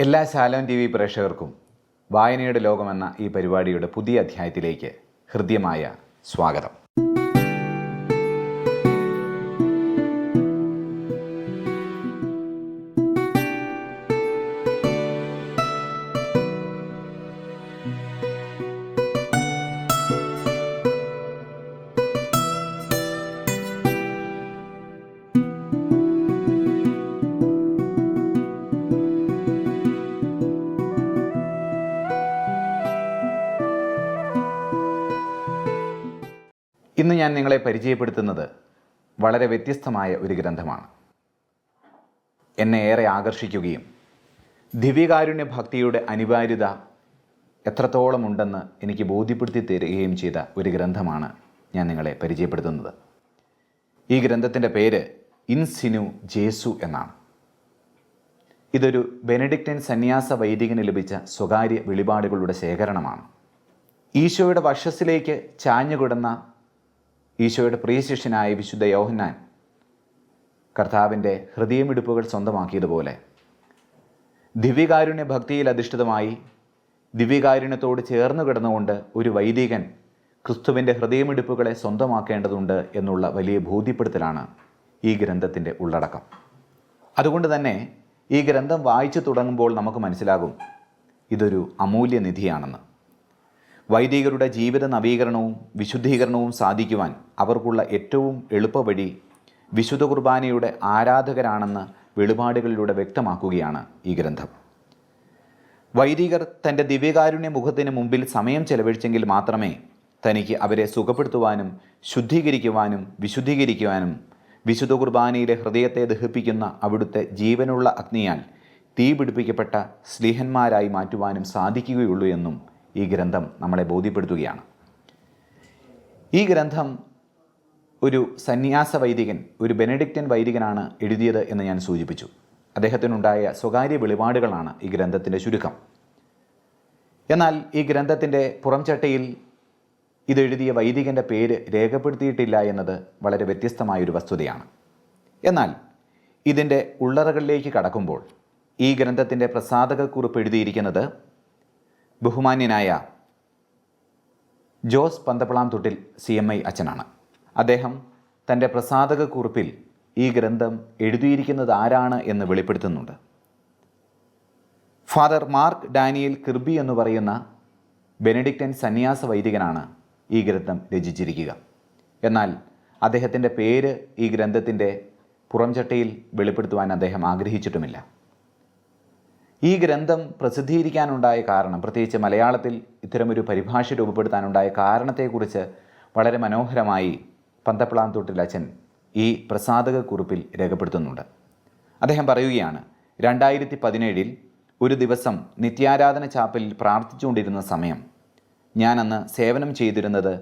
എല്ലാ Shalom T V പ്രേക്ഷകർക്കും വായനയുടെ ലോകമെന്ന ഈ പരിപാടിയുടെ പുതിയ അധ്യായത്തിലേക്ക് ഹൃദ്യമായ സ്വാഗതം. ഇന്ന് ഞാൻ നിങ്ങളെ പരിചയപ്പെടുത്തുന്നത് വളരെ വ്യത്യസ്തമായ ഒരു ഗ്രന്ഥമാണ്. എന്നെ ഏറെ ആകർഷിക്കുകയും ദിവ്യകാരുണ്യ ഭക്തിയുടെ അനിവാര്യത എത്രത്തോളം ഉണ്ടെന്ന് എനിക്ക് ബോധ്യപ്പെടുത്തി തരികയും ചെയ്ത ഒരു ഗ്രന്ഥമാണ് ഞാൻ നിങ്ങളെ പരിചയപ്പെടുത്തുന്നത്. ഈ ഗ്രന്ഥത്തിൻ്റെ പേര് ഇൻ സിനു ജേസു എന്നാണ്. ഇതൊരു ബെനഡിക്റ്റൻ സന്യാസ വൈദികന് ലഭിച്ച സ്വകാര്യ വെളിപാടുകളുടെ ശേഖരണമാണ്. ഈശോയുടെ വക്ഷസ്സിലേക്ക് ചാഞ്ഞുകിടന്ന ഈശോയുടെ പ്രിയ ശിഷ്യനായ വിശുദ്ധ യോഹന്നാൻ കർത്താവിൻ്റെ ഹൃദയമിടിപ്പുകൾ സ്വന്തമാക്കിയതുപോലെ ദിവ്യകാരുണ്യ ഭക്തിയിൽ അധിഷ്ഠിതമായി ദിവ്യകാരുണ്യത്തോട് ചേർന്ന് കിടന്നുകൊണ്ട് ഒരു വൈദികൻ ക്രിസ്തുവിൻ്റെ ഹൃദയമിടിപ്പുകളെ സ്വന്തമാക്കേണ്ടതുണ്ട് എന്നുള്ള വലിയ ബോധ്യപ്പെടുത്തലാണ് ഈ ഗ്രന്ഥത്തിൻ്റെ ഉള്ളടക്കം. അതുകൊണ്ട് തന്നെ ഈ ഗ്രന്ഥം വായിച്ചു തുടങ്ങുമ്പോൾ നമുക്ക് മനസ്സിലാകും ഇതൊരു അമൂല്യ നിധിയാണെന്ന്. വൈദികരുടെ ജീവിത നവീകരണവും വിശുദ്ധീകരണവും സാധിക്കുവാൻ അവർക്കുള്ള ഏറ്റവും എളുപ്പവഴി വിശുദ്ധ കുർബാനയുടെ ആരാധകരാണെന്ന് വെളിപാടുകളിലൂടെ വ്യക്തമാക്കുകയാണ് ഈ ഗ്രന്ഥം. വൈദികർ തൻ്റെ ദിവ്യകാരുണ്യ മുഖത്തിന് മുമ്പിൽ സമയം ചെലവഴിച്ചെങ്കിൽ മാത്രമേ തനിക്ക് അവരെ സുഖപ്പെടുത്തുവാനും ശുദ്ധീകരിക്കുവാനും വിശുദ്ധീകരിക്കുവാനും വിശുദ്ധ കുർബാനയിലെ ഹൃദയത്തെ ദഹിപ്പിക്കുന്ന അവിടുത്തെ ജീവനുള്ള അഗ്നിയാൽ തീ പിടിപ്പിക്കപ്പെട്ട സ്ലീഹന്മാരായി മാറ്റുവാനും സാധിക്കുകയുള്ളൂ എന്നും ഈ ഗ്രന്ഥം നമ്മളെ ബോധ്യപ്പെടുത്തുകയാണ്. ഈ ഗ്രന്ഥം ഒരു സന്യാസ വൈദികൻ, ഒരു ബെനഡിക്റ്റൻ വൈദികനാണ് എഴുതിയത് എന്ന് ഞാൻ സൂചിപ്പിച്ചു. അദ്ദേഹത്തിനുണ്ടായ സ്വകാര്യ വെളിപാടുകളാണ് ഈ ഗ്രന്ഥത്തിൻ്റെ ചുരുക്കം. എന്നാൽ ഈ ഗ്രന്ഥത്തിൻ്റെ പുറംചട്ടയിൽ ഇതെഴുതിയ വൈദികൻ്റെ പേര് രേഖപ്പെടുത്തിയിട്ടില്ല എന്നത് വളരെ വ്യത്യസ്തമായൊരു വസ്തുതയാണ്. എന്നാൽ ഇതിൻ്റെ ഉള്ളറകളിലേക്ക് കടക്കുമ്പോൾ ഈ ഗ്രന്ഥത്തിൻ്റെ പ്രസാധകക്കുറിപ്പ് എഴുതിയിരിക്കുന്നത് ബഹുമാന്യനായ ജോസ് പന്തപ്പളാംതൊട്ടിൽ CMI അച്ഛനാണ്. അദ്ദേഹം തൻ്റെ പ്രസാധകക്കുറിപ്പിൽ ഈ ഗ്രന്ഥം എഴുതിയിരിക്കുന്നത് ആരാണ് എന്ന് വെളിപ്പെടുത്തുന്നുണ്ട്. ഫാദർ മാർക്ക് ഡാനിയൽ കിർബി എന്ന് പറയുന്ന ബെനഡിക്റ്റൻ സന്യാസ വൈദികനാണ് ഈ ഗ്രന്ഥം രചിച്ചിരിക്കുക. എന്നാൽ അദ്ദേഹത്തിൻ്റെ പേര് ഈ ഗ്രന്ഥത്തിൻ്റെ പുറംചട്ടയിൽ വെളിപ്പെടുത്തുവാൻ അദ്ദേഹം ആഗ്രഹിച്ചിട്ടുമില്ല. ഈ ഗ്രന്ഥം പ്രസിദ്ധീകരിക്കാനുണ്ടായ കാരണം, പ്രത്യേകിച്ച് മലയാളത്തിൽ ഇത്തരമൊരു പരിഭാഷ രൂപപ്പെടുത്താനുണ്ടായ കാരണത്തെക്കുറിച്ച് വളരെ മനോഹരമായി പന്തപ്പളാംതൊട്ടിൽ അച്ഛൻ ഈ പ്രസാധകക്കുറിപ്പിൽ രേഖപ്പെടുത്തുന്നുണ്ട്. അദ്ദേഹം പറയുകയാണ്, 2017 ഒരു ദിവസം നിത്യാരാധന ചാപ്പലിൽ പ്രാർത്ഥിച്ചുകൊണ്ടിരുന്ന സമയം ഞാൻ അന്ന് സേവനം ചെയ്തിരുന്നത്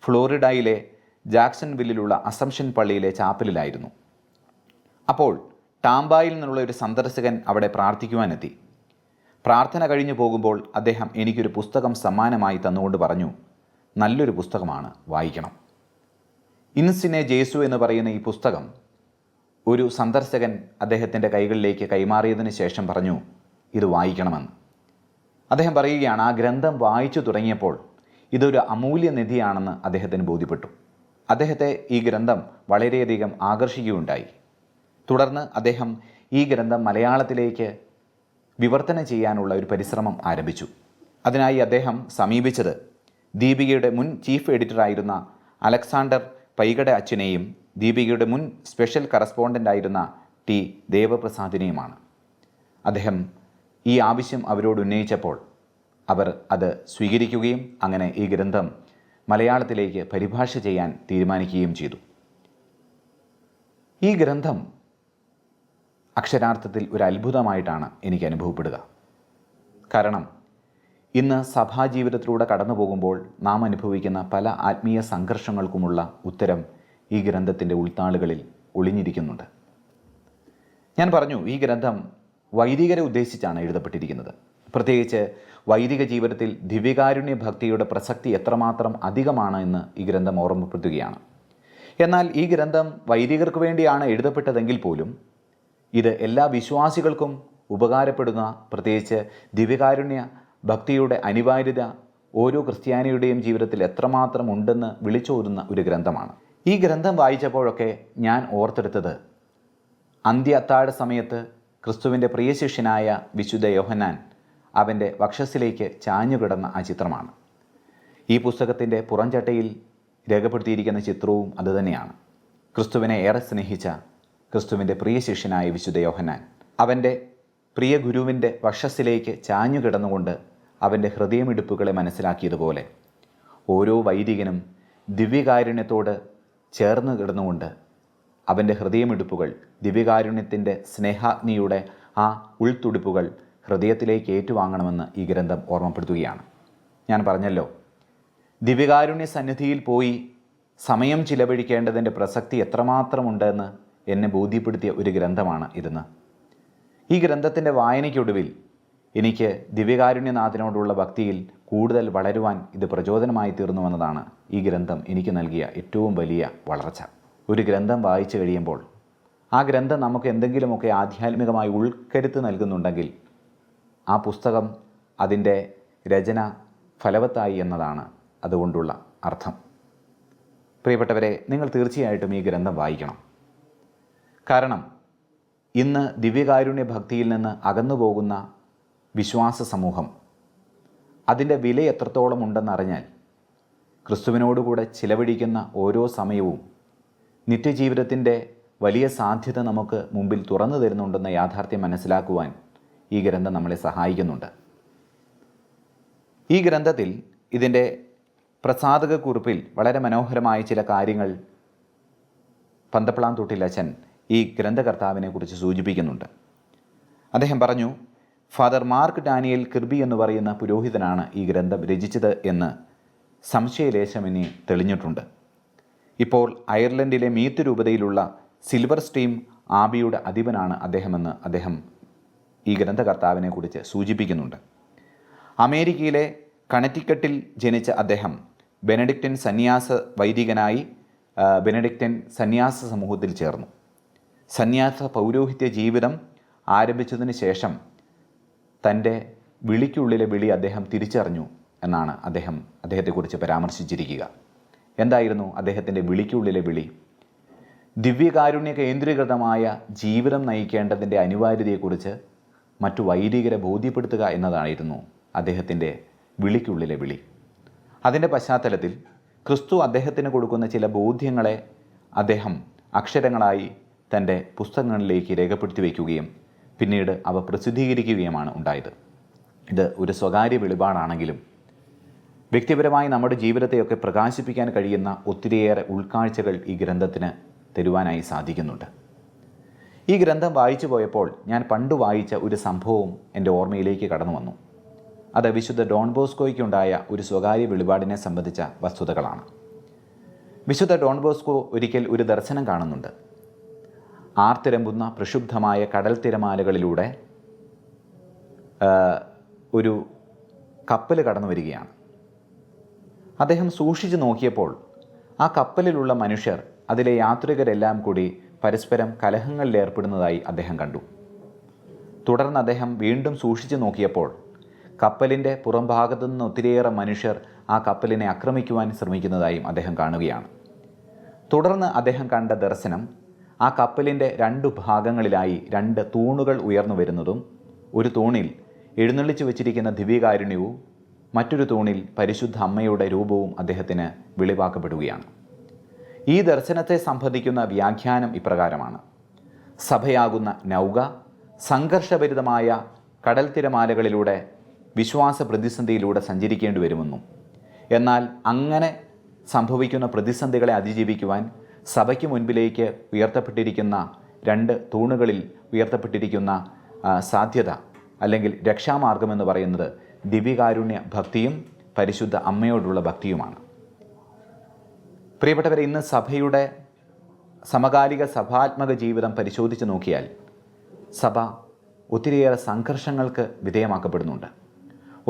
ഫ്ലോറിഡയിലെ ജാക്സൺവില്ലിലുള്ള അസംഷൻ പള്ളിയിലെ ചാപ്പലിലായിരുന്നു. അപ്പോൾ ടാംബായിൽ നിന്നുള്ള ഒരു സന്ദർശകൻ അവിടെ പ്രാർത്ഥിക്കുവാനെത്തി. പ്രാർത്ഥന കഴിഞ്ഞു പോകുമ്പോൾ അദ്ദേഹം എനിക്കൊരു പുസ്തകം സമ്മാനമായി തന്നുകൊണ്ട് പറഞ്ഞു, നല്ലൊരു പുസ്തകമാണ്, വായിക്കണം. ഇൻ സിനു ജേസു എന്ന് പറയുന്ന ഈ പുസ്തകം ഒരു സന്ദർശകൻ അദ്ദേഹത്തിൻ്റെ കൈകളിലേക്ക് കൈമാറിയതിന് ശേഷം പറഞ്ഞു, ഇത് വായിക്കണമെന്ന്. അദ്ദേഹം പറയുകയാണ്, ആ ഗ്രന്ഥം വായിച്ചു തുടങ്ങിയപ്പോൾ ഇതൊരു അമൂല്യ നിധിയാണെന്ന് അദ്ദേഹത്തിന് ബോധ്യപ്പെട്ടു. അദ്ദേഹത്തെ ഈ ഗ്രന്ഥം വളരെയധികം ആകർഷിക്കുകയുണ്ടായി. തുടർന്ന് അദ്ദേഹം ഈ ഗ്രന്ഥം മലയാളത്തിലേക്ക് വിവർത്തനം ചെയ്യാനുള്ള ഒരു പരിശ്രമം ആരംഭിച്ചു. അതിനായി അദ്ദേഹം സമീപിച്ചത് ദീപികയുടെ മുൻ ചീഫ് എഡിറ്ററായിരുന്ന അലക്സാണ്ടർ പൈകട അച്ഛനെയും ദീപികയുടെ മുൻ സ്പെഷ്യൽ കറസ്പോണ്ടൻ്റായിരുന്ന ടി ദേവപ്രസാദിനെയുമാണ്. അദ്ദേഹം ഈ ആവശ്യം അവരോട് ഉന്നയിച്ചപ്പോൾ അവർ അത് സ്വീകരിക്കുകയും അങ്ങനെ ഈ ഗ്രന്ഥം മലയാളത്തിലേക്ക് പരിഭാഷ ചെയ്യാൻ തീരുമാനിക്കുകയും ചെയ്തു. ഈ ഗ്രന്ഥം അക്ഷരാർത്ഥത്തിൽ ഒരു അത്ഭുതമായിട്ടാണ് എനിക്ക് അനുഭവപ്പെടുക. കാരണം ഇന്ന് സഭാജീവിതത്തിലൂടെ കടന്നു പോകുമ്പോൾ നാം അനുഭവിക്കുന്ന പല ആത്മീയ സംഘർഷങ്ങൾക്കുമുള്ള ഉത്തരം ഈ ഗ്രന്ഥത്തിൻ്റെ ഉൾത്താളുകളിൽ ഒളിഞ്ഞിരിക്കുന്നുണ്ട്. ഞാൻ പറഞ്ഞു, ഈ ഗ്രന്ഥം വൈദികരെ ഉദ്ദേശിച്ചാണ് എഴുതപ്പെട്ടിരിക്കുന്നത്. പ്രത്യേകിച്ച് വൈദിക ജീവിതത്തിൽ ദിവ്യകാരുണ്യ ഭക്തിയുടെ പ്രസക്തി എത്രമാത്രം അധികമാണ് എന്ന് ഈ ഗ്രന്ഥം ഓർമ്മപ്പെടുത്തുകയാണ്. എന്നാൽ ഈ ഗ്രന്ഥം വൈദികർക്ക് വേണ്ടിയാണ് എഴുതപ്പെട്ടതെങ്കിൽ പോലും ഇത് എല്ലാ വിശ്വാസികൾക്കും ഉപകാരപ്പെടുന്ന, പ്രത്യേകിച്ച് ദിവ്യകാരുണ്യ ഭക്തിയുടെ അനിവാര്യത ഓരോ ക്രിസ്ത്യാനിയുടെയും ജീവിതത്തിൽ എത്രമാത്രം ഉണ്ടെന്ന് വിളിച്ചോതുന്ന ഒരു ഗ്രന്ഥമാണ്. ഈ ഗ്രന്ഥം വായിച്ചപ്പോഴൊക്കെ ഞാൻ ഓർത്തെടുത്തത് അന്ത്യ അത്താഴ സമയത്ത് ക്രിസ്തുവിൻ്റെ പ്രിയ ശിഷ്യനായ വിശുദ്ധ യോഹന്നാൻ അവൻ്റെ വക്ഷസ്സിലേക്ക് ചാഞ്ഞുകിടന്ന ആ ചിത്രമാണ്. ഈ പുസ്തകത്തിൻ്റെ പുറംചട്ടയിൽ രേഖപ്പെടുത്തിയിരിക്കുന്ന ചിത്രവും അതുതന്നെയാണ്. ക്രിസ്തുവിനെ ഏറെ സ്നേഹിച്ച ക്രിസ്തുവിൻ്റെ പ്രിയ ശിഷ്യനായ വിശുദ്ധ യോഹന്നാൻ അവൻ്റെ പ്രിയ ഗുരുവിൻ്റെ വക്ഷസ്സിലേക്ക് ചാഞ്ഞുകിടന്നുകൊണ്ട് അവൻ്റെ ഹൃദയമിടിപ്പുകളെ മനസ്സിലാക്കിയതുപോലെ ഓരോ വൈദികനും ദിവ്യകാരുണ്യത്തോട് ചേർന്ന് കിടന്നുകൊണ്ട് അവൻ്റെ ഹൃദയമിടിപ്പുകൾ, ദിവ്യകാരുണ്യത്തിൻ്റെ സ്നേഹാഗ്നിയുടെ ആ ഉൾത്തുടിപ്പുകൾ ഹൃദയത്തിലേക്ക് ഏറ്റുവാങ്ങണമെന്ന് ഈ ഗ്രന്ഥം ഓർമ്മപ്പെടുത്തുകയാണ്. ഞാൻ പറഞ്ഞല്ലോ, ദിവ്യകാരുണ്യ സന്നിധിയിൽ പോയി സമയം ചിലവഴിക്കേണ്ടതിൻ്റെ പ്രസക്തി എത്രമാത്രമുണ്ടെന്ന് എന്നെ ബോധ്യപ്പെടുത്തിയ ഒരു ഗ്രന്ഥമാണ് ഇതെന്ന്. ഈ ഗ്രന്ഥത്തിൻ്റെ വായനയ്ക്കൊടുവിൽ എനിക്ക് ദിവ്യകാരുണ്യനാഥനോടുള്ള ഭക്തിയിൽ കൂടുതൽ വളരുവാൻ ഇത് പ്രചോദനമായി തീർന്നുവെന്നതാണ് ഈ ഗ്രന്ഥം എനിക്ക് നൽകിയ ഏറ്റവും വലിയ വളർച്ച. ഒരു ഗ്രന്ഥം വായിച്ചു കഴിയുമ്പോൾ ആ ഗ്രന്ഥം നമുക്ക് എന്തെങ്കിലുമൊക്കെ ആധ്യാത്മികമായി ഉൾക്കരുത്ത് നൽകുന്നുണ്ടെങ്കിൽ ആ പുസ്തകം, അതിൻ്റെ രചന ഫലവത്തായി എന്നതാണ് അതുകൊണ്ടുള്ള അർത്ഥം. പ്രിയപ്പെട്ടവരെ, നിങ്ങൾ തീർച്ചയായിട്ടും ഈ ഗ്രന്ഥം വായിക്കണം. കാരണം ഇന്ന് ദിവ്യകാരുണ്യ ഭക്തിയിൽ നിന്ന് അകന്നു പോകുന്ന വിശ്വാസ സമൂഹം അതിൻ്റെ വില എത്രത്തോളം ഉണ്ടെന്നറിഞ്ഞാൽ ക്രിസ്തുവിനോടുകൂടെ ചിലവഴിക്കുന്ന ഓരോ സമയവും നിത്യജീവിതത്തിൻ്റെ വലിയ സാധ്യത നമുക്ക് മുമ്പിൽ തുറന്നു തരുന്നുണ്ടെന്ന യാഥാർത്ഥ്യം മനസ്സിലാക്കുവാൻ ഈ ഗ്രന്ഥം നമ്മളെ സഹായിക്കുന്നുണ്ട്. ഈ ഗ്രന്ഥത്തിൽ ഇതിൻ്റെ പ്രസാധക കുറിപ്പിൽ വളരെ മനോഹരമായ ചില കാര്യങ്ങൾ പന്തപ്ലാം തൊട്ടിലച്ചൻ ഈ ഗ്രന്ഥകർത്താവിനെ കുറിച്ച് സൂചിപ്പിക്കുന്നുണ്ട്. അദ്ദേഹം പറഞ്ഞു, ഫാദർ മാർക്ക് ഡാനിയൽ കിർബി എന്ന് പറയുന്ന പുരോഹിതനാണ് ഈ ഗ്രന്ഥം രചിച്ചത് എന്ന് സംശയലേശമെന്നെ തെളിഞ്ഞിട്ടുണ്ട്. ഇപ്പോൾ അയർലൻഡിലെ മീത്ത് രൂപതയിലുള്ള സിൽവർ സ്ട്രീം ആബിയുടെ അധിപനാണ് അദ്ദേഹമെന്ന് അദ്ദേഹം ഈ ഗ്രന്ഥകർത്താവിനെ കുറിച്ച് സൂചിപ്പിക്കുന്നുണ്ട്. അമേരിക്കയിലെ കണറ്റിക്കട്ടിൽ ജനിച്ച അദ്ദേഹം ബെനഡിക്റ്റൻ സന്യാസ വൈദികനായി ബെനഡിക്റ്റൻ സന്യാസ സമൂഹത്തിൽ ചേർന്നു. സന്യാസ പൗരോഹിത്യ ജീവിതം ആരംഭിച്ചതിന് ശേഷം തൻ്റെ വിളിക്കുള്ളിലെ വിളി അദ്ദേഹം തിരിച്ചറിഞ്ഞു എന്നാണ് അദ്ദേഹത്തെക്കുറിച്ച് പരാമർശിച്ചിരിക്കുക. എന്തായിരുന്നു അദ്ദേഹത്തിൻ്റെ വിളിക്കുള്ളിലെ വിളി? ദിവ്യകാരുണ്യ കേന്ദ്രീകൃതമായ ജീവിതം നയിക്കേണ്ടതിൻ്റെ അനിവാര്യതയെക്കുറിച്ച് മറ്റു വൈദികരെ ബോധ്യപ്പെടുത്തുക എന്നതായിരുന്നു അദ്ദേഹത്തിൻ്റെ വിളിക്കുള്ളിലെ വിളി. അതിൻ്റെ പശ്ചാത്തലത്തിൽ ക്രിസ്തു അദ്ദേഹത്തിന് കൊടുക്കുന്ന ചില ബോധ്യങ്ങളെ അദ്ദേഹം അക്ഷരങ്ങളായി തൻ്റെ പുസ്തകങ്ങളിലേക്ക് രേഖപ്പെടുത്തി വയ്ക്കുകയും പിന്നീട് അവ പ്രസിദ്ധീകരിക്കുകയുമാണ് ഉണ്ടായത്. ഇത് ഒരു സ്വകാര്യ വെളിപാടാണെങ്കിലും വ്യക്തിപരമായി നമ്മുടെ ജീവിതത്തെയൊക്കെ പ്രകാശിപ്പിക്കാൻ കഴിയുന്ന ഒത്തിരിയേറെ ഉൾക്കാഴ്ചകൾ ഈ ഗ്രന്ഥത്തിന് തരുവാനായി സാധിക്കുന്നുണ്ട്. ഈ ഗ്രന്ഥം വായിച്ചു പോയപ്പോൾ ഞാൻ പണ്ട് വായിച്ച ഒരു സംഭവം എൻ്റെ ഓർമ്മയിലേക്ക് കടന്നു വന്നു. അത് വിശുദ്ധ ഡോൺ ബോസ്കോയ്ക്കുണ്ടായ ഒരു സ്വകാര്യ വെളിപാടിനെ സംബന്ധിച്ച വസ്തുതകളാണ്. വിശുദ്ധ ഡോൺ ബോസ്കോ ഒരിക്കൽ ഒരു ദർശനം കാണുന്നുണ്ട്. ആർത്തിരമ്പുന്ന പ്രക്ഷുബ്ധമായ കടൽ തിരമാലകളിലൂടെ ഒരു കപ്പൽ കടന്നു വരികയാണ്. അദ്ദേഹം സൂക്ഷിച്ചു നോക്കിയപ്പോൾ ആ കപ്പലിലുള്ള മനുഷ്യർ, അതിലെ യാത്രികരെല്ലാം കൂടി പരസ്പരം കലഹങ്ങളിൽ ഏർപ്പെടുന്നതായി അദ്ദേഹം കണ്ടു. തുടർന്ന് അദ്ദേഹം വീണ്ടും സൂക്ഷിച്ചു നോക്കിയപ്പോൾ കപ്പലിൻ്റെ പുറംഭാഗത്തു നിന്ന് ഒത്തിരിയേറെ മനുഷ്യർ ആ കപ്പലിനെ ആക്രമിക്കുവാൻ ശ്രമിക്കുന്നതായും അദ്ദേഹം കാണുകയാണ്. തുടർന്ന് അദ്ദേഹം കണ്ട ദർശനം ആ കപ്പലിൻ്റെ 2 ഭാഗങ്ങളിലായി 2 തൂണുകൾ ഉയർന്നു വരുന്നതും, ഒരു തൂണിൽ എഴുന്നള്ളിച്ചു വച്ചിരിക്കുന്ന ദിവ്യകാരുണ്യവും മറ്റൊരു തൂണിൽ പരിശുദ്ധ അമ്മയുടെ രൂപവും അദ്ദേഹത്തിന് വെളിവാക്കപ്പെടുകയാണ്. ഈ ദർശനത്തെ സംബന്ധിക്കുന്ന വ്യാഖ്യാനം ഇപ്രകാരമാണ്: സഭയാകുന്ന നൗക സംഘർഷഭരിതമായ കടൽ തിരമാലകളിലൂടെ വിശ്വാസ പ്രതിസന്ധിയിലൂടെ സഞ്ചരിക്കേണ്ടി വരുമെന്നും, എന്നാൽ അങ്ങനെ സംഭവിക്കുന്ന പ്രതിസന്ധികളെ അതിജീവിക്കുവാൻ സഭയ്ക്ക് മുൻപിലേക്ക് ഉയർത്തപ്പെട്ടിരിക്കുന്ന 2 തൂണുകളിൽ ഉയർത്തപ്പെട്ടിരിക്കുന്ന സാധ്യത അല്ലെങ്കിൽ രക്ഷാമാർഗമെന്ന് പറയുന്നത് ദിവ്യകാരുണ്യ ഭക്തിയും പരിശുദ്ധ അമ്മയോടുള്ള ഭക്തിയുമാണ്. പ്രിയപ്പെട്ടവരെ, ഇന്ന് സഭയുടെ സമകാലിക സഭാത്മക ജീവിതം പരിശോധിച്ച് നോക്കിയാൽ സഭ ഒത്തിരിയേറെ സംഘർഷങ്ങൾക്ക് വിധേയമാക്കപ്പെടുന്നുണ്ട്.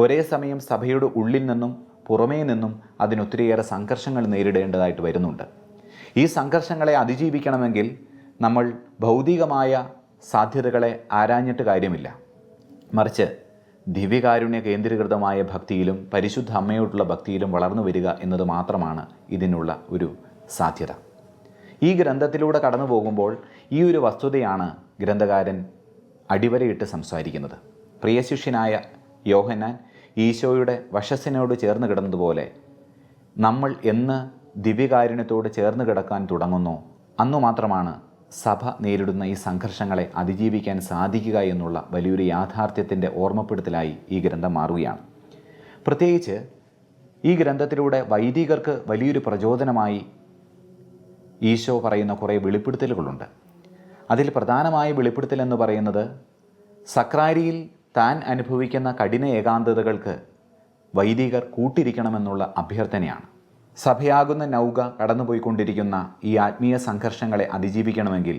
ഒരേ സമയം സഭയുടെ ഉള്ളിൽ നിന്നും പുറമേ നിന്നും അതിനൊത്തിരിയേറെ സംഘർഷങ്ങൾ നേരിടേണ്ടതായിട്ട് വരുന്നുണ്ട്. ഈ സംഘർഷങ്ങളെ അതിജീവിക്കണമെങ്കിൽ നമ്മൾ ഭൗതികമായ സാധ്യതകളെ ആരാഞ്ഞിട്ട് കാര്യമില്ല. മറിച്ച് ദിവ്യകാരുണ്യ കേന്ദ്രീകൃതമായ ഭക്തിയിലും പരിശുദ്ധ അമ്മയോടുള്ള ഭക്തിയിലും വളർന്നു വരിക എന്നത് മാത്രമാണ് ഇതിനുള്ള ഒരു സാധ്യത. ഈ ഗ്രന്ഥത്തിലൂടെ കടന്നു പോകുമ്പോൾ ഈ ഒരു വസ്തുതയാണ് ഗ്രന്ഥകാരൻ അടിവരയിട്ട് സംസാരിക്കുന്നത്. പ്രിയ ശിഷ്യനായ യോഹന്നാൻ ഈശോയുടെ വശസ്സിനോട് ചേർന്ന് കിടന്നതുപോലെ നമ്മൾ എന്ന് ദിവ്യകാരുണ്യത്തോട് ചേർന്ന് കിടക്കാൻ തുടങ്ങുന്നോ അന്നു മാത്രമാണ് സഭ നേരിടുന്ന ഈ സംഘർഷങ്ങളെ അതിജീവിക്കാൻ സാധിക്കുക എന്നുള്ള വലിയൊരു യാഥാർത്ഥ്യത്തിൻ്റെ ഓർമ്മപ്പെടുത്തലായി ഈ ഗ്രന്ഥം മാറുകയാണ്. പ്രത്യേകിച്ച് ഈ ഗ്രന്ഥത്തിലൂടെ വൈദികർക്ക് വലിയൊരു പ്രചോദനമായി ഈശോ പറയുന്ന കുറേ വെളിപ്പെടുത്തലുകളുണ്ട്. അതിൽ പ്രധാനമായ വെളിപ്പെടുത്തൽ എന്ന് പറയുന്നത് സക്രാരിയിൽ താൻ അനുഭവിക്കുന്ന കഠിന ഏകാന്തതകൾക്ക് വൈദികർ കൂട്ടിരിക്കണമെന്നുള്ള അഭ്യർത്ഥനയാണ്. സഭയാകുന്ന നൗക കടന്നുപോയിക്കൊണ്ടിരിക്കുന്ന ഈ ആത്മീയ സംഘർഷങ്ങളെ അതിജീവിക്കണമെങ്കിൽ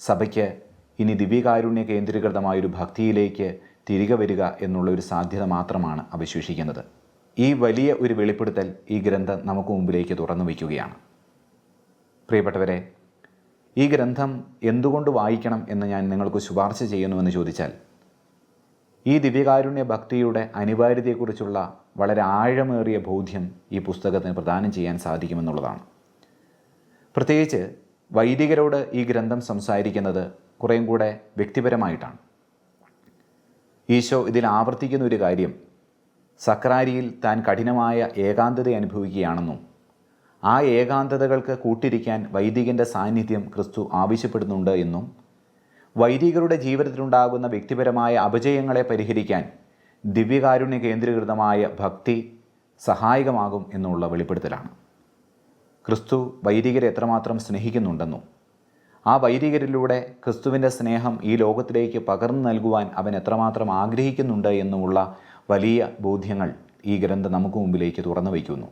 സഭയ്ക്ക് ഇനി ദിവ്യകാരുണ്യ കേന്ദ്രീകൃതമായൊരു ഭക്തിയിലേക്ക് തിരികെ വരിക എന്നുള്ള ഒരു സാധ്യത മാത്രമാണ് അവശേഷിക്കുന്നത്. ഈ വലിയ ഒരു വെളിപ്പെടുത്തൽ ഈ ഗ്രന്ഥം നമുക്ക് മുമ്പിലേക്ക് തുറന്നു വയ്ക്കുകയാണ്. പ്രിയപ്പെട്ടവരെ, ഈ ഗ്രന്ഥം എന്തുകൊണ്ട് വായിക്കണം എന്ന് ഞാൻ നിങ്ങൾക്ക് ശുപാർശ ചെയ്യുന്നുവെന്ന് ചോദിച്ചാൽ, ഈ ദിവ്യകാരുണ്യ ഭക്തിയുടെ അനിവാര്യതയെക്കുറിച്ചുള്ള വളരെ ആഴമേറിയ ബോധ്യം ഈ പുസ്തകത്തിന് പ്രദാനം ചെയ്യാൻ സാധിക്കുമെന്നുള്ളതാണ്. പ്രത്യേകിച്ച് വൈദികരോട് ഈ ഗ്രന്ഥം സംസാരിക്കുന്നത് കുറേയും കൂടെ വ്യക്തിപരമായിട്ടാണ്. ഈശോ ഇതിൽ ആവർത്തിക്കുന്ന ഒരു കാര്യം സക്രാരിയിൽ താൻ കഠിനമായ ഏകാന്തത അനുഭവിക്കുകയാണെന്നും ആ ഏകാന്തതകൾക്ക് കൂട്ടിരിക്കാൻ വൈദികൻ്റെ സാന്നിധ്യം ക്രിസ്തു ആവശ്യപ്പെടുന്നുണ്ട് എന്നും വൈദികരുടെ ജീവിതത്തിലുണ്ടാകുന്ന വ്യക്തിപരമായ അപജയങ്ങളെ പരിഹരിക്കാൻ ദിവ്യകാരുണ്യ കേന്ദ്രീകൃതമായ ഭക്തി സഹായകമാകും എന്നുള്ള വെളിപ്പെടുത്തലാണ്. ക്രിസ്തു വൈദികരെ എത്രമാത്രം സ്നേഹിക്കുന്നുണ്ടെന്നും ആ വൈദികരിലൂടെ ക്രിസ്തുവിൻ്റെ സ്നേഹം ഈ ലോകത്തിലേക്ക് പകർന്നു നൽകുവാൻ അവൻ എത്രമാത്രം ആഗ്രഹിക്കുന്നുണ്ട് എന്നുമുള്ള വലിയ ബോധ്യങ്ങൾ ഈ ഗ്രന്ഥം നമുക്ക് മുമ്പിലേക്ക് തുറന്നു വയ്ക്കുന്നു.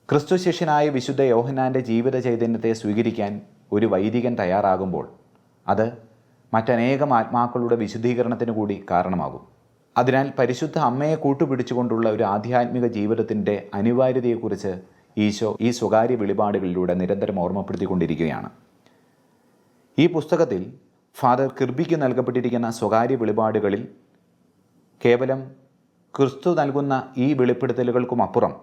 ക്രിസ്തു ശിഷ്യനായ വിശുദ്ധ യോഹന്നാൻ്റെ ജീവിത ചൈതന്യത്തെ സ്വീകരിക്കാൻ ഒരു വൈദികൻ തയ്യാറാകുമ്പോൾ അത് മറ്റനേകം ആത്മാക്കളുടെ വിശുദ്ധീകരണത്തിന് കൂടി കാരണമാകും. അതിനാൽ പരിശുദ്ധ അമ്മയെ കൂട്ടുപിടിച്ചുകൊണ്ടുള്ള ഒരു ആധ്യാത്മിക ജീവിതത്തിൻ്റെ അനിവാര്യതയെക്കുറിച്ച് ഈശോ ഈ സ്വകാര്യ വെളിപാടുകളിലൂടെ നിരന്തരം ഓർമ്മപ്പെടുത്തിക്കൊണ്ടിരിക്കുകയാണ്. ഈ പുസ്തകത്തിൽ ഫാദർ കിർബിക്ക് നൽകപ്പെട്ടിരിക്കുന്ന സ്വകാര്യ വെളിപാടുകളിൽ കേവലം ക്രിസ്തു നൽകുന്ന ഈ വെളിപ്പെടുത്തലുകൾക്കുമപ്പുറം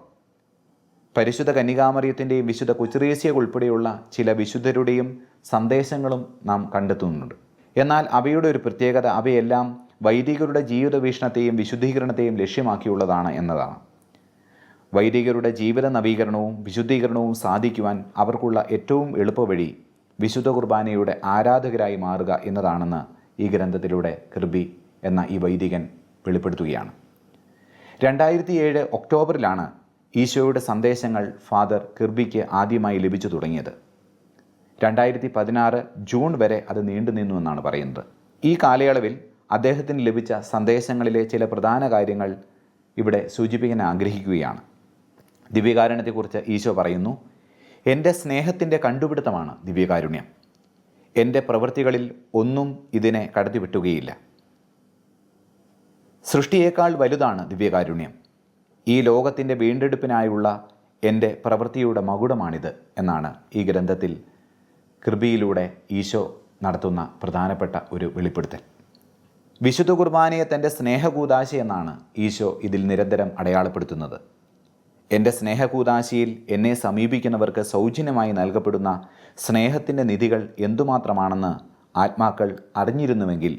പരിശുദ്ധ കന്യകാമറിയത്തിൻ്റെയും വിശുദ്ധ കുച്ചറേസ്യ ഉൾപ്പെടെയുള്ള ചില വിശുദ്ധരുടെയും സന്ദേശങ്ങളും നാം കണ്ടെത്തുന്നുണ്ട്. എന്നാൽ അവയുടെ ഒരു പ്രത്യേകത അവയെല്ലാം വൈദികരുടെ ജീവിത വീക്ഷണത്തെയും വിശുദ്ധീകരണത്തെയും ലക്ഷ്യമാക്കിയുള്ളതാണ് എന്നതാണ്. വൈദികരുടെ ജീവിത നവീകരണവും വിശുദ്ധീകരണവും സാധിക്കുവാൻ അവർക്കുള്ള ഏറ്റവും എളുപ്പവഴി വിശുദ്ധ കുർബാനയുടെ ആരാധകരായി മാറുക എന്നതാണെന്ന് ഈ ഗ്രന്ഥത്തിലൂടെ കിർബി എന്ന ഈ വൈദികൻ വെളിപ്പെടുത്തുകയാണ്. 2007 ഒക്ടോബറിലാണ് ഈശോയുടെ സന്ദേശങ്ങൾ ഫാദർ കിർബിക്ക് ആദ്യമായി ലഭിച്ചു തുടങ്ങിയത്. 2016 ജൂൺ വരെ അത് നീണ്ടുനിന്നു എന്നാണ് പറയുന്നത്. ഈ കാലയളവിൽ അദ്ദേഹത്തിന് ലഭിച്ച സന്ദേശങ്ങളിലെ ചില പ്രധാന കാര്യങ്ങൾ ഇവിടെ സൂചിപ്പിക്കാൻ ആഗ്രഹിക്കുകയാണ്. ദിവ്യകാരുണ്യത്തെക്കുറിച്ച് ഈശോ പറയുന്നു, എൻ്റെ സ്നേഹത്തിൻ്റെ കണ്ടുപിടുത്തമാണ് ദിവ്യകാരുണ്യം. എൻ്റെ പ്രവൃത്തികളിൽ ഒന്നും ഇതിനെ കടത്തിവിട്ടുകയില്ല. സൃഷ്ടിയേക്കാൾ വലുതാണ് ദിവ്യകാരുണ്യം. ഈ ലോകത്തിൻ്റെ വീണ്ടെടുപ്പിനായുള്ള എൻ്റെ പ്രവൃത്തിയുടെ മകുടമാണിത് എന്നാണ് ഈ ഗ്രന്ഥത്തിൽ കൃപയിലൂടെ ഈശോ നടത്തുന്ന പ്രധാനപ്പെട്ട ഒരു വെളിപ്പെടുത്തൽ. വിശുദ്ധ കുർബാനയെ തൻ്റെ സ്നേഹകൂദാശ എന്നാണ് ഈശോ ഇതിൽ നിരന്തരം അടയാളപ്പെടുത്തുന്നത്. എൻ്റെ സ്നേഹകൂദാശയിൽ എന്നെ സമീപിക്കുന്നവർക്ക് സൗജന്യമായി നൽകപ്പെടുന്ന സ്നേഹത്തിൻ്റെ നിധികൾ എന്തുമാത്രമാണെന്ന് ആത്മാക്കൾ അറിഞ്ഞിരുന്നുവെങ്കിൽ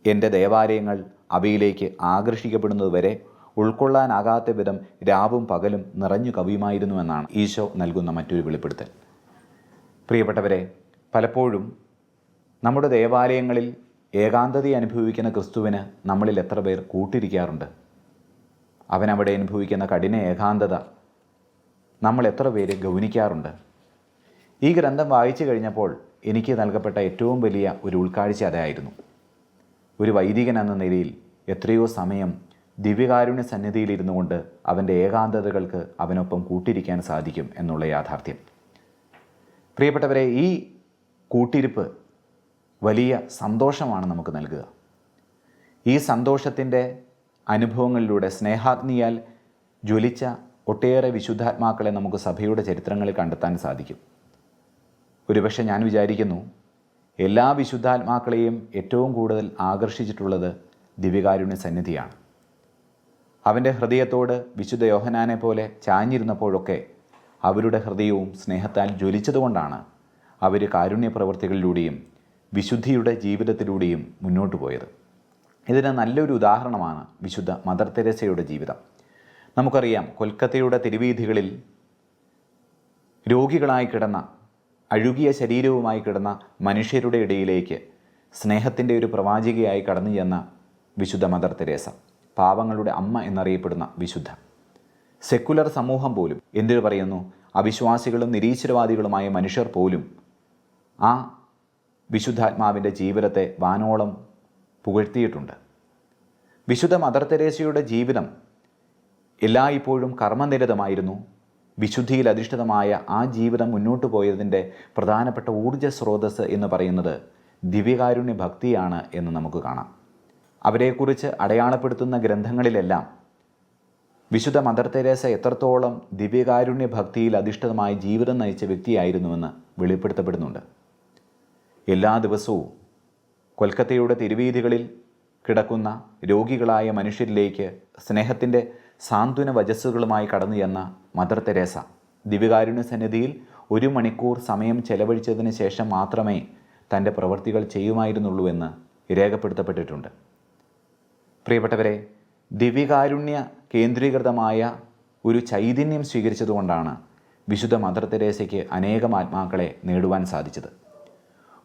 എൻ്റെ ദേവാലയങ്ങൾ അവയിലേക്ക് ആകർഷിക്കപ്പെടുന്നതുവരെ ഉൾക്കൊള്ളാനാകാത്ത വിധം രാവും പകലും നിറഞ്ഞു കവിയുമായിരുന്നുവെന്നാണ് ഈശോ നൽകുന്ന മറ്റൊരു വെളിപ്പെടുത്തൽ. പ്രിയപ്പെട്ടവരെ, പലപ്പോഴും നമ്മുടെ ദേവാലയങ്ങളിൽ ഏകാന്തത അനുഭവിക്കുന്ന ക്രിസ്തുവിന് നമ്മളിൽ എത്ര പേർ കൂട്ടിരിക്കാറുണ്ട്? അവനവിടെ അനുഭവിക്കുന്ന കഠിന ഏകാന്തത നമ്മൾ എത്ര പേര് ഗൗനിക്കാറുണ്ട്? ഈ ഗ്രന്ഥം വായിച്ചു കഴിഞ്ഞപ്പോൾ എനിക്ക് നൽകപ്പെട്ട ഏറ്റവും വലിയ ഒരു ഉൾക്കാഴ്ച അതായിരുന്നു. ഒരു വൈദികൻ എന്ന നിലയിൽ എത്രയോ സമയം ദിവ്യകാരുണ്യ സന്നിധിയിലിരുന്നു കൊണ്ട് അവൻ്റെ ഏകാന്തതകൾക്ക് അവനൊപ്പം കൂട്ടിരിക്കാൻ സാധിക്കും എന്നുള്ള യാഥാർത്ഥ്യം. പ്രിയപ്പെട്ടവരെ, ഈ കൂട്ടിരിപ്പ് വലിയ സന്തോഷമാണ് നമുക്ക് നൽകുക. ഈ സന്തോഷത്തിൻ്റെ അനുഭവങ്ങളിലൂടെ സ്നേഹാഗ്നിയാൽ ജ്വലിച്ച ഒട്ടേറെ വിശുദ്ധാത്മാക്കളെ നമുക്ക് സഭയുടെ ചരിത്രങ്ങളിൽ കണ്ടെത്താൻ സാധിക്കും. ഒരുപക്ഷെ ഞാൻ വിചാരിക്കുന്നു, എല്ലാ വിശുദ്ധാത്മാക്കളെയും ഏറ്റവും കൂടുതൽ ആകർഷിച്ചിട്ടുള്ളത് ദിവ്യകാരുണ്യ സന്നിധിയാണ്. അവൻ്റെ ഹൃദയത്തോട് വിശുദ്ധ യോഹന്നാനെ പോലെ ചാഞ്ഞിരുന്നപ്പോഴൊക്കെ അവരുടെ ഹൃദയവും സ്നേഹത്താൽ ജ്വലിച്ചതുകൊണ്ടാണ് അവർ കാരുണ്യ പ്രവൃത്തികളിലൂടെയും വിശുദ്ധിയുടെ ജീവിതത്തിലൂടെയും മുന്നോട്ട് പോയത്. ഇതിന് നല്ലൊരു ഉദാഹരണമാണ് വിശുദ്ധ മദർ തെരേസയുടെ ജീവിതം. നമുക്കറിയാം, കൊൽക്കത്തയുടെ തെരുവീഥികളിൽ രോഗികളായി കിടന്ന, അഴുകിയ ശരീരവുമായി കിടന്ന മനുഷ്യരുടെ ഇടയിലേക്ക് സ്നേഹത്തിൻ്റെ ഒരു പ്രവാചികയായി കടന്നു ചെന്ന വിശുദ്ധ മദർ തെരേസ, പാവങ്ങളുടെ അമ്മ എന്നറിയപ്പെടുന്ന വിശുദ്ധ. സെക്കുലർ സമൂഹം പോലും, എന്തിനു പറയുന്നു, അവിശ്വാസികളും നിരീശ്വരവാദികളുമായ മനുഷ്യർ പോലും ആ വിശുദ്ധാത്മാവിൻ്റെ ജീവിതത്തെ വാനോളം പുകഴ്ത്തിയിട്ടുണ്ട്. വിശുദ്ധ മദർ തെരേസയുടെ ജീവിതം എല്ലായ്പ്പോഴും കർമ്മനിരതമായിരുന്നു. വിശുദ്ധിയിൽ അധിഷ്ഠിതമായ ആ ജീവിതം മുന്നോട്ട് പോയതിൻ്റെ പ്രധാനപ്പെട്ട ഊർജ്ജ സ്രോതസ്സ് എന്ന് പറയുന്നത് ദിവ്യകാരുണ്യ ഭക്തിയാണ് എന്ന് നമുക്ക് കാണാം. അവരെക്കുറിച്ച് അടയാളപ്പെടുത്തുന്ന ഗ്രന്ഥങ്ങളിലെല്ലാം വിശുദ്ധ മദർ തെരേസ എത്രത്തോളം ദിവ്യകാരുണ്യ ഭക്തിയിൽ അധിഷ്ഠിതമായി ജീവിതം നയിച്ച വ്യക്തിയായിരുന്നുവെന്ന് വെളിപ്പെടുത്തപ്പെടുന്നുണ്ട്. എല്ലാ ദിവസവും കൊൽക്കത്തയുടെ തെരുവീഥികളിൽ കിടക്കുന്ന രോഗികളായ മനുഷ്യരിലേക്ക് സ്നേഹത്തിൻ്റെ സാന്ത്വന വചസ്സുകളുമായി കടന്നു ചെന്ന മദർ തെരേസ ദിവ്യകാരുണ്യ സന്നിധിയിൽ 1 മണിക്കൂർ സമയം ചെലവഴിച്ചതിന് ശേഷം മാത്രമേ തൻ്റെ പ്രവൃത്തികൾ ചെയ്യുമായിരുന്നുള്ളൂ എന്ന് രേഖപ്പെടുത്തപ്പെട്ടിട്ടുണ്ട്. പ്രിയപ്പെട്ടവരെ, ദിവ്യകാരുണ്യ കേന്ദ്രീകൃതമായ ഒരു ചൈതന്യം സ്വീകരിച്ചതുകൊണ്ടാണ് വിശുദ്ധ മദർ തെരേസയ്ക്ക് അനേകം ആത്മാക്കളെ നേടുവാൻ സാധിച്ചത്.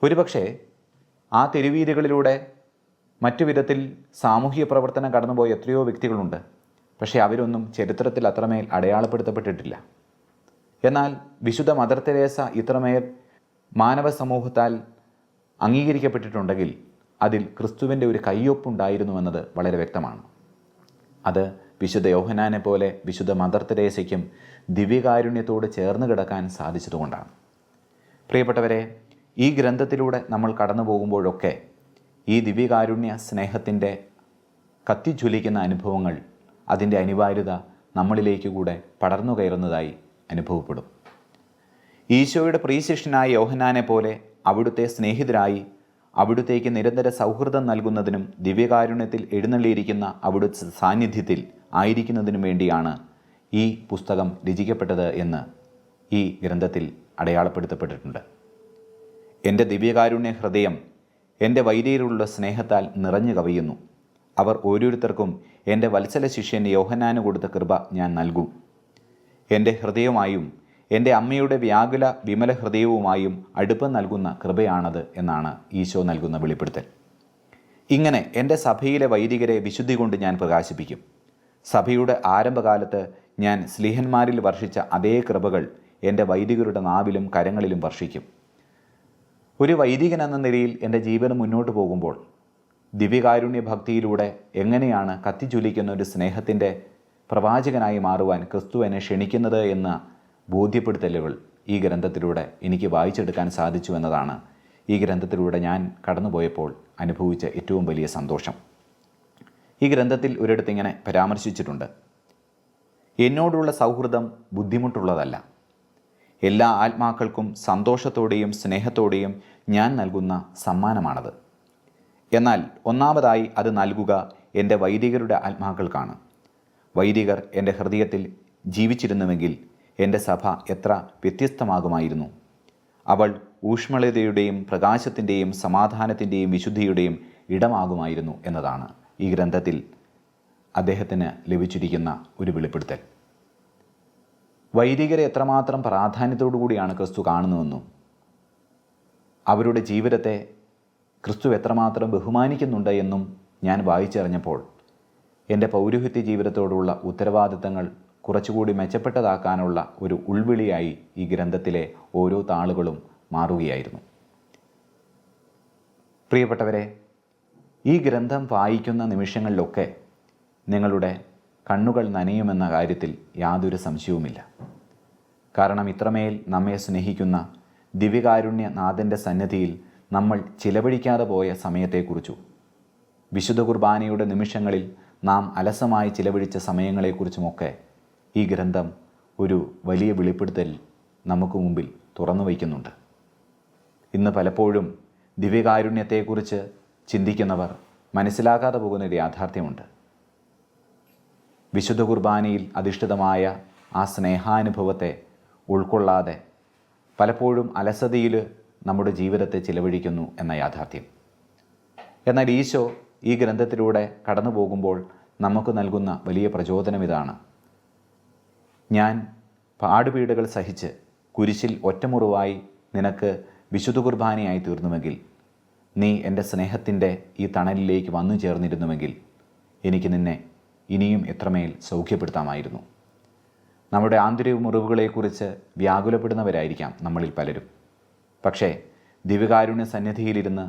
ഒരുപക്ഷെ ആ തെരുവീഥികളിലൂടെ മറ്റു വിധത്തിൽ സാമൂഹിക പ്രവർത്തനം കടന്നുപോയ എത്രയോ വ്യക്തികളുണ്ട്. പക്ഷേ അവരൊന്നും ചരിത്രത്തിൽ അത്രമേൽ അടയാളപ്പെടുത്തപ്പെട്ടിട്ടില്ല. എന്നാൽ വിശുദ്ധ മദർ തെരേസ ഇത്രമേൽ മാനവ സമൂഹത്താൽ അംഗീകരിക്കപ്പെട്ടിട്ടുണ്ടെങ്കിൽ അതിൽ ക്രിസ്തുവിൻ്റെ ഒരു കയ്യൊപ്പുണ്ടായിരുന്നുവെന്നത് വളരെ വ്യക്തമാണ്. അത് വിശുദ്ധ യോഹന്നാനെ പോലെ വിശുദ്ധ മദർ തെരേസയ്ക്കും ദിവ്യകാരുണ്യത്തോട് ചേർന്ന് കിടക്കാൻ സാധിച്ചതുകൊണ്ടാണ്. പ്രിയപ്പെട്ടവരെ, ഈ ഗ്രന്ഥത്തിലൂടെ നമ്മൾ കടന്നു പോകുമ്പോഴൊക്കെ ഈ ദിവ്യകാരുണ്യ സ്നേഹത്തിൻ്റെ കത്തിജ്വലിക്കുന്ന അനുഭവങ്ങൾ, അതിൻ്റെ അനിവാര്യത നമ്മളിലേക്ക് കൂടെ പടർന്നു കയറുന്നതായി അനുഭവപ്പെടും. ഈശോയുടെ പ്രിയശിഷ്യനായ യോഹന്നാനെ പോലെ അവിടുത്തെ സ്നേഹിതരായി അവിടുത്തേക്ക് നിരന്തര സൗഹൃദം നൽകുന്നതിനും ദിവ്യകാരുണ്യത്തിൽ എഴുന്നള്ളിയിരിക്കുന്ന അവിടുത്തെ സാന്നിധ്യത്തിൽ ആയിരിക്കുന്നതിനും വേണ്ടിയാണ് ഈ പുസ്തകം രചിക്കപ്പെട്ടത് എന്ന് ഈ ഗ്രന്ഥത്തിൽ അടയാളപ്പെടുത്തപ്പെട്ടിട്ടുണ്ട്. എൻ്റെ ദിവ്യകാരുണ്യ ഹൃദയം എൻ്റെ വൈരിയിലുള്ള സ്നേഹത്താൽ നിറഞ്ഞു കവിയുന്നു. അവർ ഓരോരുത്തർക്കും എൻ്റെ വത്സല ശിഷ്യൻ യോഹന്നാന് കൊടുത്ത കൃപ ഞാൻ നൽകും. എൻ്റെ ഹൃദയവുമായും എൻ്റെ അമ്മയുടെ വ്യാകുല വിമല ഹൃദയവുമായും അടുപ്പം നൽകുന്ന കൃപയാണത് എന്നാണ് ഈശോ നൽകുന്ന വെളിപ്പെടുത്തൽ. ഇങ്ങനെ എൻ്റെ സഭയിലെ വൈദികരെ വിശുദ്ധി കൊണ്ട് ഞാൻ പ്രകാശിപ്പിക്കും. സഭയുടെ ആരംഭകാലത്ത് ഞാൻ സ്ലീഹന്മാരിൽ വർഷിച്ച അതേ കൃപകൾ എൻ്റെ വൈദികരുടെ നാവിലും കരങ്ങളിലും വർഷിക്കും. ഒരു വൈദികൻ എന്ന നിലയിൽ എൻ്റെ ജീവിതം മുന്നോട്ട് പോകുമ്പോൾ ദിവ്യകാരുണ്യ ഭക്തിയിലൂടെ എങ്ങനെയാണ് കത്തിജ്വലിക്കുന്ന ഒരു സ്നേഹത്തിൻ്റെ പ്രവാചകനായി മാറുവാൻ ക്രിസ്തു എന്നെ ക്ഷണിക്കുന്നത് എന്ന ബോധ്യപ്പെടുത്തലുകൾ ഈ ഗ്രന്ഥത്തിലൂടെ എനിക്ക് വായിച്ചെടുക്കാൻ സാധിച്ചു എന്നതാണ് ഈ ഗ്രന്ഥത്തിലൂടെ ഞാൻ കടന്നുപോയപ്പോൾ അനുഭവിച്ച ഏറ്റവും വലിയ സന്തോഷം. ഈ ഗ്രന്ഥത്തിൽ ഒരിടത്ത് ഇങ്ങനെ പരാമർശിച്ചിട്ടുണ്ട്: എന്നോടുള്ള സൗഹൃദം ബുദ്ധിമുട്ടുള്ളതല്ല. എല്ലാ ആത്മാക്കൾക്കും സന്തോഷത്തോടെയും സ്നേഹത്തോടെയും ഞാൻ നൽകുന്ന സമ്മാനമാണത്. എന്നാൽ ഒന്നാമതായി അത് നൽകുക എൻ്റെ വൈദികരുടെ ആത്മാക്കൾക്കാണ്. വൈദികർ എൻ്റെ ഹൃദയത്തിൽ ജീവിച്ചിരുന്നുവെങ്കിൽ എൻ്റെ സഭ എത്ര വ്യത്യസ്തമാകുമായിരുന്നു. അവൾ ഊഷ്മളതയുടെയും പ്രകാശത്തിൻ്റെയും സമാധാനത്തിൻ്റെയും വിശുദ്ധിയുടെയും ഇടമാകുമായിരുന്നു എന്നതാണ് ഈ ഗ്രന്ഥത്തിൽ അദ്ദേഹത്തിന് ലഭിച്ചിരിക്കുന്ന ഒരു വെളിപ്പെടുത്തൽ. വൈദികരെ എത്രമാത്രം പ്രാധാന്യത്തോടു കൂടിയാണ് ക്രിസ്തു കാണുന്നുവെന്നും അവരുടെ ജീവിതത്തെ ക്രിസ്തു എത്രമാത്രം ബഹുമാനിക്കുന്നുണ്ട് എന്നും ഞാൻ വായിച്ചറിഞ്ഞപ്പോൾ എൻ്റെ പൗരോഹിത്യ ജീവിതത്തോടുള്ള ഉത്തരവാദിത്തങ്ങൾ കുറച്ചുകൂടി മെച്ചപ്പെട്ടതാക്കാനുള്ള ഒരു ഉൾവിളിയായി ഈ ഗ്രന്ഥത്തിലെ ഓരോ താളുകളും മാറുകയായിരുന്നു. പ്രിയപ്പെട്ടവരെ, ഈ ഗ്രന്ഥം വായിക്കുന്ന നിമിഷങ്ങളിലൊക്കെ നിങ്ങളുടെ കണ്ണുകൾ നനയുമെന്ന കാര്യത്തിൽ യാതൊരു സംശയവുമില്ല. കാരണം ഇത്രമേൽ നമ്മെ സ്നേഹിക്കുന്ന ദിവ്യകാരുണ്യ നാഥൻ്റെ സന്നിധിയിൽ നമ്മൾ ചിലവഴിക്കാതെ പോയ സമയത്തെക്കുറിച്ചു, വിശുദ്ധ കുർബാനയുടെ നിമിഷങ്ങളിൽ നാം അലസമായി ചിലവഴിച്ച സമയങ്ങളെക്കുറിച്ചുമൊക്കെ ഈ ഗ്രന്ഥം ഒരു വലിയ വെളിപ്പെടുത്തൽ നമുക്ക് മുമ്പിൽ തുറന്നു വയ്ക്കുന്നുണ്ട്. ഇന്ന് പലപ്പോഴും ദിവ്യകാരുണ്യത്തെക്കുറിച്ച് ചിന്തിക്കുന്നവർ മനസ്സിലാക്കാതെ പോകുന്നൊരു യാഥാർത്ഥ്യമുണ്ട്. വിശുദ്ധ കുർബാനയിൽ അധിഷ്ഠിതമായ ആ സ്നേഹാനുഭവത്തെ ഉൾക്കൊള്ളാതെ പലപ്പോഴും അലസതയിൽ നമ്മുടെ ജീവിതത്തെ ചിലവഴിക്കുന്നു എന്ന യാഥാർത്ഥ്യം. എന്നാൽ ഈശോ ഈ ഗ്രന്ഥത്തിലൂടെ കടന്നു പോകുമ്പോൾ നമുക്ക് നൽകുന്ന വലിയ പ്രചോദനം ഇതാണ്: ഞാൻ പാടുപീടുകൾ സഹിച്ച് കുരിശിൽ ഒറ്റമുറിവായി നിനക്ക് വിശുദ്ധ കുർബാനയായി തീർന്നുവെങ്കിൽ, നീ എൻ്റെ സ്നേഹത്തിൻ്റെ ഈ തണലിലേക്ക് വന്നു ചേർന്നിരുന്നുവെങ്കിൽ എനിക്ക് നിന്നെ ഇനിയും എത്രമേൽ സൗഖ്യപ്പെടുത്താമായിരുന്നു. നമ്മുടെ ആന്തരിക മുറിവുകളെക്കുറിച്ച് വ്യാകുലപ്പെടുന്നവരായിരിക്കാം നമ്മളിൽ പലരും. പക്ഷേ ദിവ്യകാരുണ്യ സന്നിധിയിലിരുന്ന്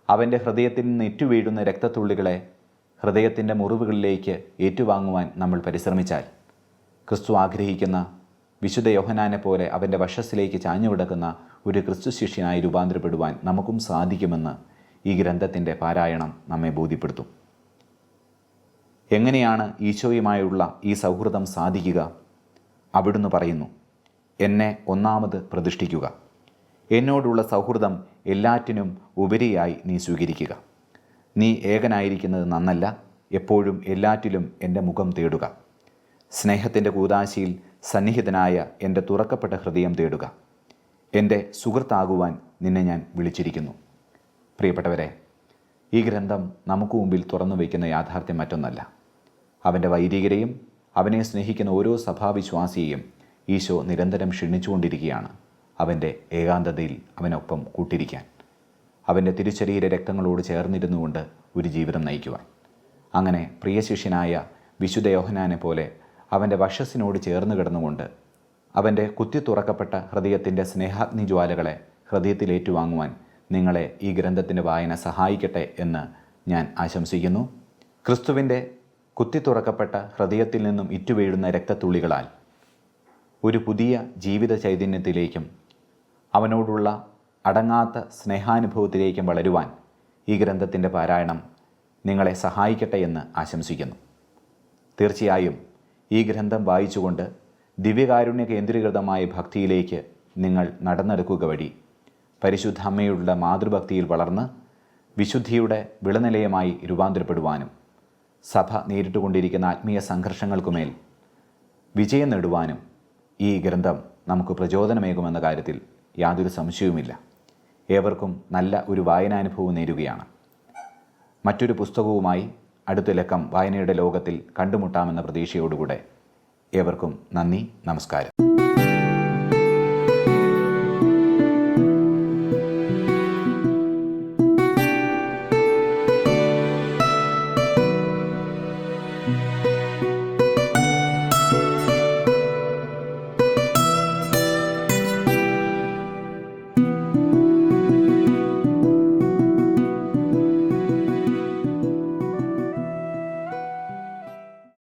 അവൻ്റെ ഹൃദയത്തിൽ നിന്ന് ഏറ്റുവീഴുന്ന രക്തത്തുള്ളികളെ ഹൃദയത്തിൻ്റെ മുറിവുകളിലേക്ക് ഏറ്റുവാങ്ങുവാൻ നമ്മൾ പരിശ്രമിച്ചാൽ, ക്രിസ്തു ആഗ്രഹിക്കുന്ന വിശുദ്ധ യോഹന്നാനെ പോലെ അവൻ്റെ വശസ്സിലേക്ക് ചാഞ്ഞുകിടക്കുന്ന ഒരു ക്രിസ്തു ശിഷ്യനായി രൂപാന്തരപ്പെടുവാൻ നമുക്കും സാധിക്കുമെന്ന് ഈ ഗ്രന്ഥത്തിൻ്റെ പാരായണം നമ്മെ ബോധ്യപ്പെടുത്തും. എങ്ങനെയാണ് ഈശോയുമായുള്ള ഈ സൗഹൃദം സാധിക്കുക? അവിടുന്ന് പറയുന്നു, എന്നെ ഒന്നാമത് പ്രതിഷ്ഠിക്കുക. എന്നോടുള്ള സൗഹൃദം എല്ലാറ്റിനും ഉപരിയായി നീ സ്വീകരിക്കുക. നീ ഏകനായിരിക്കുന്നത് നന്നല്ല, എപ്പോഴും എല്ലാറ്റിലും എൻ്റെ മുഖം തേടുക. സ്നേഹത്തിൻ്റെ കൂദാശയിൽ സന്നിഹിതനായ എൻ്റെ തുറക്കപ്പെട്ട ഹൃദയം തേടുക. എൻ്റെ സുഹൃത്താകുവാൻ നിന്നെ ഞാൻ വിളിച്ചിരിക്കുന്നു. പ്രിയപ്പെട്ടവരെ, ഈ ഗ്രന്ഥം നമുക്ക് മുമ്പിൽ തുറന്നു വയ്ക്കുന്ന യാഥാർത്ഥ്യം മറ്റൊന്നല്ല. അവൻ്റെ വൈദികരെയും അവനെ സ്നേഹിക്കുന്ന ഓരോ സഭാവിശ്വാസിയെയും ഈശോ നിരന്തരം ക്ഷണിച്ചുകൊണ്ടിരിക്കുകയാണ് അവൻ്റെ ഏകാന്തതയിൽ അവനൊപ്പം കൂട്ടിരിക്കാൻ, അവൻ്റെ തിരുശരീര രക്തങ്ങളോട് ചേർന്നിരുന്നുകൊണ്ട് ഒരു ജീവിതം നയിക്കുവാൻ. അങ്ങനെ പ്രിയ ശിഷ്യനായ വിശുദ്ധ യോഹന്നാനെ പോലെ അവൻ്റെ വശസ്സിനോട് ചേർന്ന് കിടന്നുകൊണ്ട് അവൻ്റെ കുത്തി തുറക്കപ്പെട്ട ഹൃദയത്തിൻ്റെ സ്നേഹാഗ്നി ജ്വാലകളെ ഹൃദയത്തിൽ ഏറ്റുവാങ്ങുവാൻ നിങ്ങളെ ഈ ഗ്രന്ഥത്തിൻ്റെ വായന സഹായിക്കട്ടെ എന്ന് ഞാൻ ആശംസിക്കുന്നു. ക്രിസ്തുവിൻ്റെ കുത്തി തുറക്കപ്പെട്ട ഹൃദയത്തിൽ നിന്നും ഇറ്റുവീഴുന്ന രക്തത്തുള്ളികളാൽ ഒരു പുതിയ ജീവിത ചൈതന്യത്തിലേക്കും അവനോടുള്ള അടങ്ങാത്ത സ്നേഹാനുഭവത്തിലേക്കും വളരുവാൻ ഈ ഗ്രന്ഥത്തിൻ്റെ പാരായണം നിങ്ങളെ സഹായിക്കട്ടെ എന്ന് ആശംസിക്കുന്നു. തീർച്ചയായും ഈ ഗ്രന്ഥം വായിച്ചുകൊണ്ട് ദിവ്യകാരുണ്യ കേന്ദ്രീകൃതമായ ഭക്തിയിലേക്ക് നിങ്ങൾ നടന്നെടുക്കുക വഴി പരിശുദ്ധ അമ്മയുടെ മാതൃഭക്തിയിൽ വളർന്ന് വിശുദ്ധിയുടെ വിളനിലയമായി രൂപാന്തരപ്പെടുവാനും സഭ നേരിട്ടുകൊണ്ടിരിക്കുന്ന ആത്മീയ സംഘർഷങ്ങൾക്കുമേൽ വിജയം നേടുവാനും ഈ ഗ്രന്ഥം നമുക്ക് പ്രചോദനമേകുമെന്ന കാര്യത്തിൽ യാതൊരു സംശയവുമില്ല. ഏവർക്കും നല്ല ഒരു വായനാനുഭവം നേരുകയാണ്. മറ്റൊരു പുസ്തകവുമായി അടുത്ത ലക്കം വായനയുടെ ലോകത്തിൽ കണ്ടുമുട്ടാമെന്ന പ്രതീക്ഷയോടുകൂടെ ഏവർക്കും നന്ദി, നമസ്കാരം.